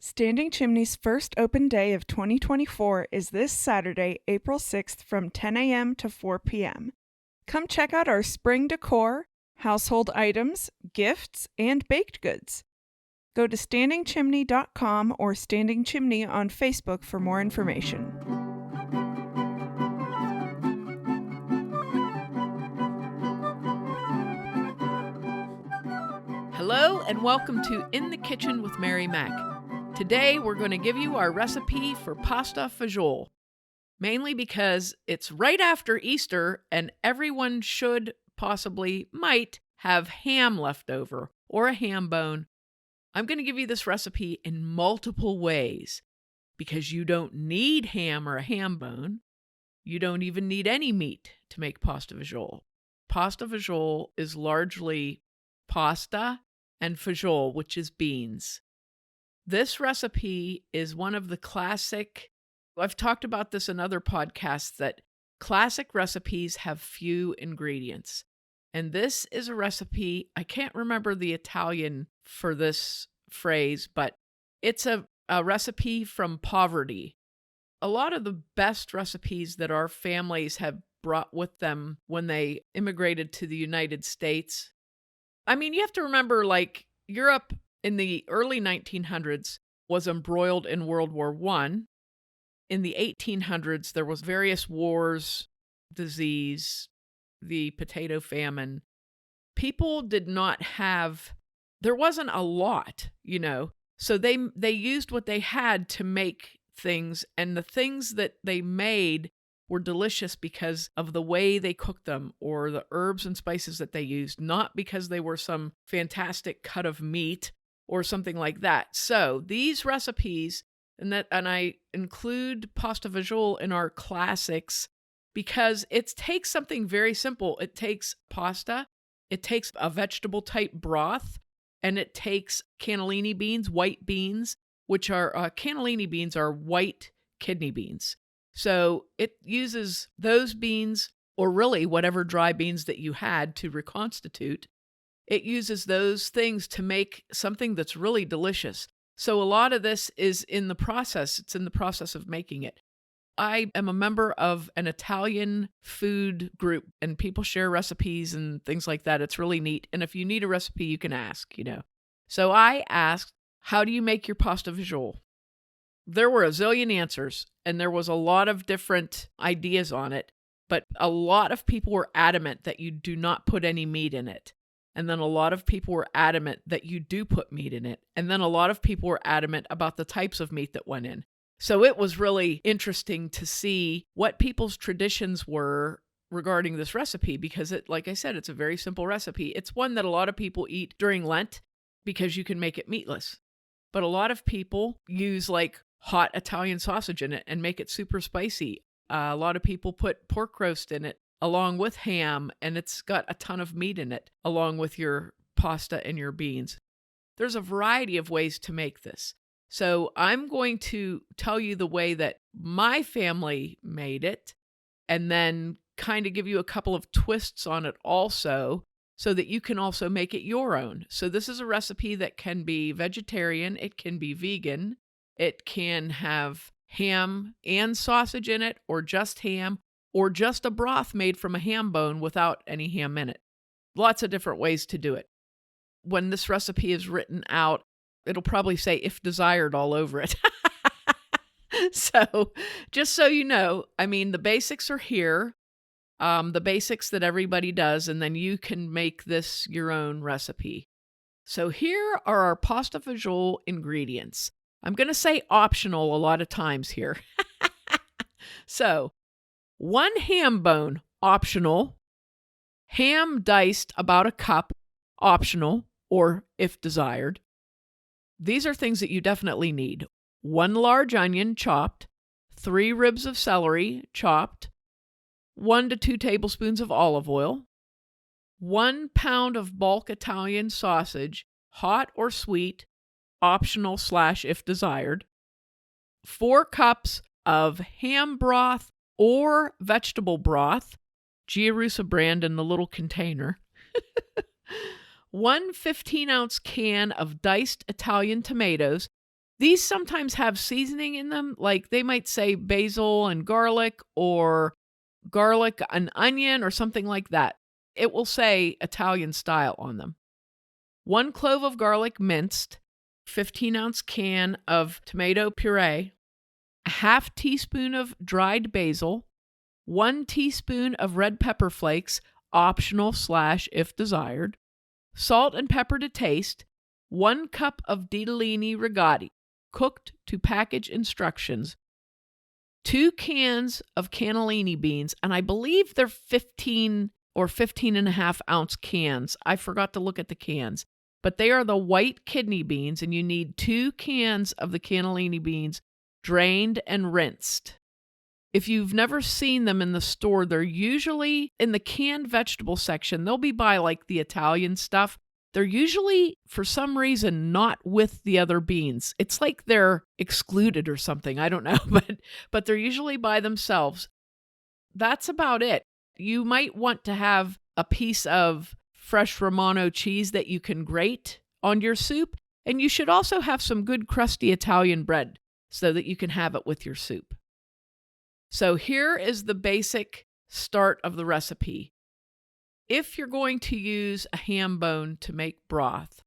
Standing Chimney's first open day of 2024 is this Saturday, April 6th from 10 a.m. to 4 p.m. Come check out our spring decor, household items, gifts, and baked goods. Go to standingchimney.com or Standing Chimney on Facebook for more information. Hello and welcome to In the Kitchen with Mary Mac. Today we're going to give you our recipe for pasta fagioli, mainly because it's right after Easter and everyone should, possibly, might have ham left over or a ham bone. I'm going to give you this recipe in multiple ways because you don't need ham or a ham bone. You don't even need any meat to make pasta fagioli. Pasta fagioli is largely pasta and fagioli, which is beans. This recipe is one of the classic, I've talked about this in other podcasts, that classic recipes have few ingredients. And this is a recipe, I can't remember the Italian for this phrase, but it's a recipe from poverty. A lot of the best recipes that our families have brought with them when they immigrated to the United States. I mean, you have to remember, like, Europe in the early 1900s was embroiled in World War I. In the 1800s, there was various wars, disease, the potato famine. People did not have, there wasn't a lot, so they used what they had to make things, and the things that they made were delicious because of the way they cooked them or the herbs and spices that they used, not because they were some fantastic cut of meat or something like that. So these recipes, and I include pasta fagioli in our classics because it takes something very simple. It takes pasta, it takes a vegetable type broth, and it takes cannellini beans, white beans, which are cannellini beans are white kidney beans. So it uses those beans, or really whatever dry beans that you had to reconstitute. It uses those things to make something that's really delicious. So a lot of this is in the process. It's in the process of making it. I am a member of an Italian food group, and people share recipes and things like that. It's really neat. And if you need a recipe, you can ask, So I asked, how do you make your pasta fagioli? There were a zillion answers, and there was a lot of different ideas on it, but a lot of people were adamant that you do not put any meat in it. And then a lot of people were adamant that you do put meat in it. And then a lot of people were adamant about the types of meat that went in. So it was really interesting to see what people's traditions were regarding this recipe because like I said, it's a very simple recipe. It's one that a lot of people eat during Lent because you can make it meatless. But a lot of people use like hot Italian sausage in it and make it super spicy. A lot of people put pork roast in it along with ham, and it's got a ton of meat in it along with your pasta and your beans. There's a variety of ways to make this. So I'm going to tell you the way that my family made it and then kind of give you a couple of twists on it also so that you can also make it your own. So this is a recipe that can be vegetarian, it can be vegan, it can have ham and sausage in it, or just ham, or just a broth made from a ham bone without any ham in it. Lots of different ways to do it. When this recipe is written out, it'll probably say "if desired" all over it. So just so you know, the basics are here, the basics that everybody does, and then you can make this your own recipe. So here are our pasta fagioli ingredients. I'm going to say optional a lot of times here. So, 1 ham bone, optional. Ham diced about a cup, optional, or if desired. These are things that you definitely need. 1 large onion, chopped. 3 ribs of celery, chopped. 1 to 2 tablespoons of olive oil. 1 pound of bulk Italian sausage, hot or sweet, optional / if desired. 4 cups of ham broth or vegetable broth, Giarusa brand in the little container. 1 15-ounce can of diced Italian tomatoes. These sometimes have seasoning in them, like they might say basil and garlic or garlic and onion or something like that. It will say Italian style on them. 1 clove of garlic minced, 15-ounce can of tomato puree, a half teaspoon of dried basil, 1 teaspoon of red pepper flakes, optional / if desired, salt and pepper to taste, 1 cup of ditalini ricotta, cooked to package instructions, 2 cans of cannellini beans, and I believe they're 15 or 15.5-ounce cans. I forgot to look at the cans, but they are the white kidney beans, and you need 2 cans of the cannellini beans drained and rinsed. If you've never seen them in the store, they're usually in the canned vegetable section. They'll be by like the Italian stuff. They're usually, for some reason, not with the other beans. It's like they're excluded or something. I don't know, but they're usually by themselves. That's about it. You might want to have a piece of fresh Romano cheese that you can grate on your soup, and you should also have some good crusty Italian bread so that you can have it with your soup. So here is the basic start of the recipe. If you're going to use a ham bone to make broth,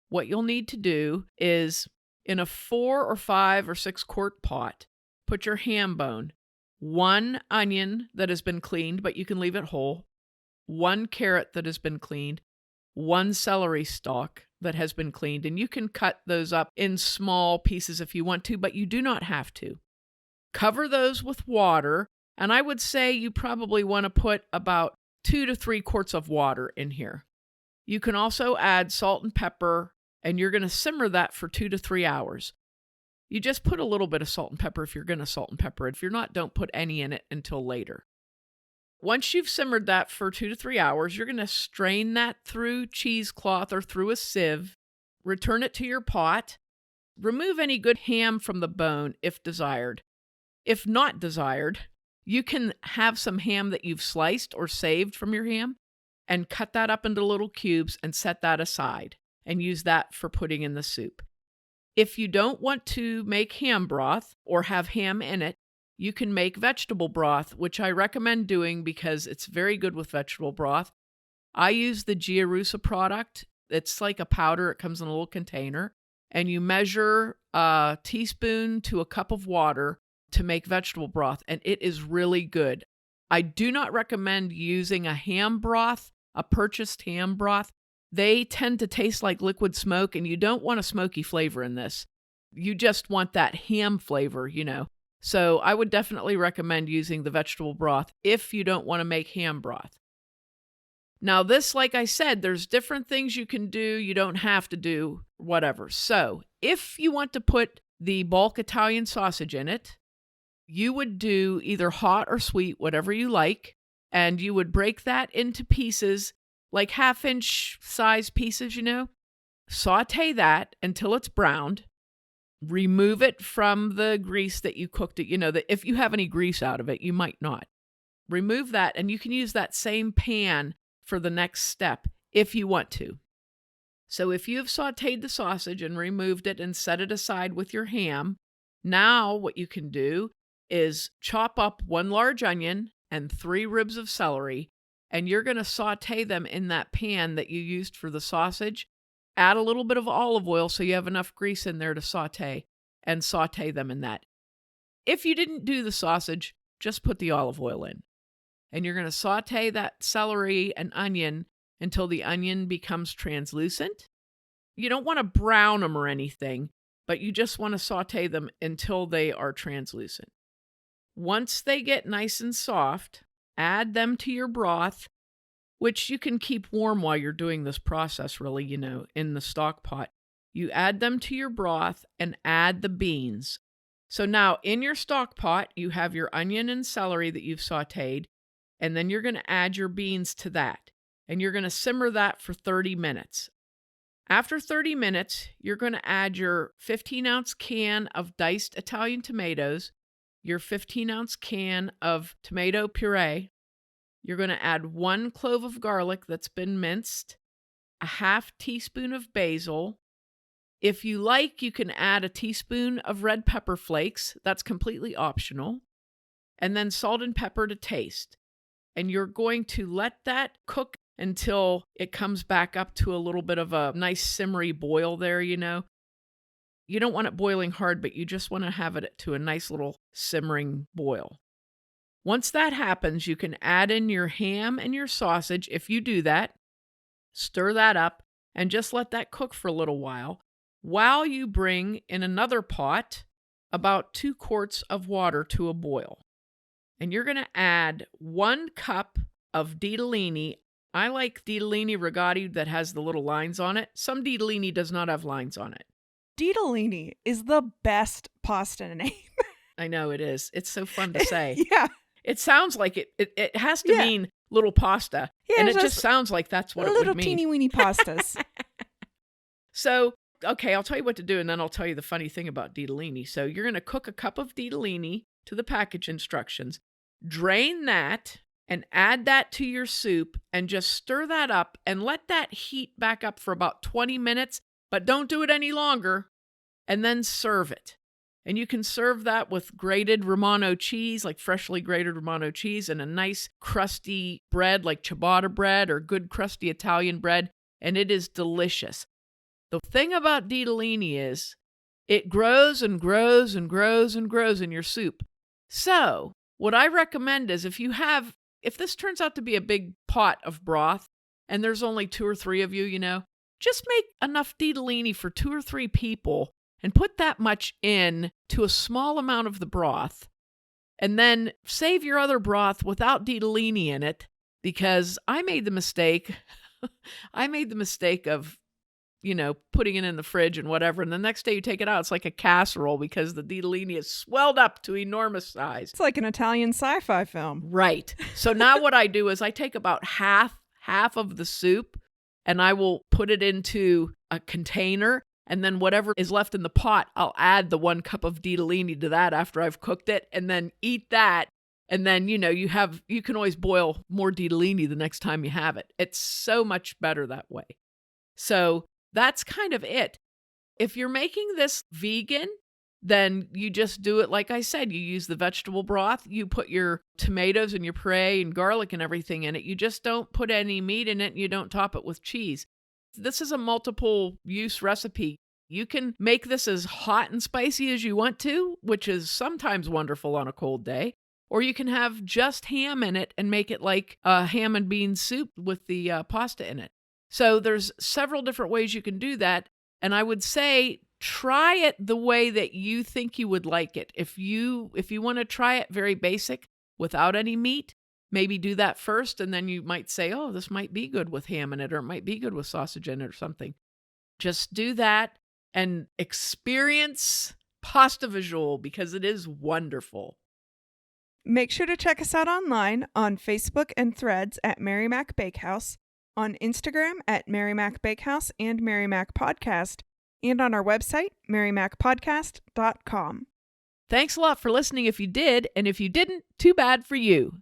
what you'll need to do is in a 4 or 5 or 6 quart pot, put your ham bone, 1 onion that has been cleaned, but you can leave it whole, 1 carrot that has been cleaned, 1 celery stalk that has been cleaned, and you can cut those up in small pieces if you want to, but you do not have to. Cover those with water, and I would say you probably want to put about 2 to 3 quarts of water in here. You can also add salt and pepper, and you're going to simmer that for 2 to 3 hours. You just put a little bit of salt and pepper if you're going to salt and pepper it. If you're not, don't put any in it until later. Once you've simmered that for 2 to 3 hours, you're going to strain that through cheesecloth or through a sieve, return it to your pot, remove any good ham from the bone if desired. If not desired, you can have some ham that you've sliced or saved from your ham and cut that up into little cubes and set that aside and use that for putting in the soup. If you don't want to make ham broth or have ham in it, you can make vegetable broth, which I recommend doing because it's very good with vegetable broth. I use the Giarusa product. It's like a powder. It comes in a little container, and you measure a teaspoon to a cup of water to make vegetable broth, and it is really good. I do not recommend using a ham broth, a purchased ham broth. They tend to taste like liquid smoke, and you don't want a smoky flavor in this. You just want that ham flavor, So I would definitely recommend using the vegetable broth if you don't want to make ham broth. Now this, like I said, there's different things you can do. You don't have to do whatever. So if you want to put the bulk Italian sausage in it, you would do either hot or sweet, whatever you like, and you would break that into pieces, like 1/2-inch size pieces, Saute that until it's browned. Remove it from the grease that you cooked it. That if you have any grease out of it, you might not. Remove that, and you can use that same pan for the next step if you want to. So if you have sauteed the sausage and removed it and set it aside with your ham, now what you can do is chop up 1 large onion and 3 ribs of celery, and you're going to saute them in that pan that you used for the sausage. Add a little bit of olive oil so you have enough grease in there to saute, and saute them in that. If you didn't do the sausage, just put the olive oil in. And you're going to saute that celery and onion until the onion becomes translucent. You don't want to brown them or anything, but you just want to saute them until they are translucent. Once they get nice and soft, add them to your broth, which you can keep warm while you're doing this process, really, in the stock pot. You add them to your broth and add the beans. So now in your stock pot, you have your onion and celery that you've sauteed, and then you're going to add your beans to that, and you're going to simmer that for 30 minutes. After 30 minutes, you're going to add your 15-ounce can of diced Italian tomatoes, your 15-ounce can of tomato puree. You're going to add 1 clove of garlic that's been minced, a 1/2 teaspoon of basil, If you like, you can add a teaspoon of red pepper flakes. That's completely optional. And then salt and pepper to taste. And you're going to let that cook until it comes back up to a little bit of a nice simmery boil there, You don't want it boiling hard, but you just want to have it to a nice little simmering boil. Once that happens, you can add in your ham and your sausage. If you do that, stir that up and just let that cook for a little while you bring in another pot about 2 quarts of water to a boil. And you're going to add 1 cup of ditalini. I like ditalini rigotti that has the little lines on it. Some ditalini does not have lines on it. Ditalini is the best pasta name. I know it is. It's so fun to say. Yeah. It sounds like it has to mean little pasta. Yeah, and it just sounds like that's what it would mean. Little teeny weeny pastas. So, okay, I'll tell you what to do, and then I'll tell you the funny thing about ditalini. So you're going to cook a cup of ditalini to the package instructions. Drain that and add that to your soup and just stir that up and let that heat back up for about 20 minutes, but don't do it any longer, and then serve it. And you can serve that with grated Romano cheese, like freshly grated Romano cheese, and a nice crusty bread like ciabatta bread or good crusty Italian bread, and it is delicious. The thing about ditalini is it grows and grows and grows and grows in your soup. So what I recommend is if this turns out to be a big pot of broth and there's only 2 or 3 of you, just make enough ditalini for 2 or 3 people and put that much in to a small amount of the broth. And then save your other broth without ditalini in it, because I made the mistake. Of putting it in the fridge and whatever. And the next day you take it out, it's like a casserole because the ditalini is swelled up to enormous size. It's like an Italian sci-fi film. Right. So now what I do is I take about half of the soup and I will put it into a container. And then whatever is left in the pot, I'll add the 1 cup of ditalini to that after I've cooked it and then eat that. And then, you can always boil more ditalini the next time you have it. It's so much better that way. So that's kind of it. If you're making this vegan, then you just do it like I said. You use the vegetable broth. You put your tomatoes and your puree and garlic and everything in it. You just don't put any meat in it. And you don't top it with cheese. This is a multiple use recipe. You can make this as hot and spicy as you want to, which is sometimes wonderful on a cold day. Or you can have just ham in it and make it like a ham and bean soup with the pasta in it. So there's several different ways you can do that. And I would say try it the way that you think you would like it. If you want to try it very basic without any meat, maybe do that first. And then you might say, oh, this might be good with ham in it, or it might be good with sausage in it or something. Just do that and experience pasta Fagioli because it is wonderful. Make sure to check us out online on Facebook and Threads at Mary Mac Bakehouse, on Instagram at Mary Mac Bakehouse and Mary Mac Podcast, and on our website, marymacpodcast.com. Thanks a lot for listening if you did, and if you didn't, too bad for you.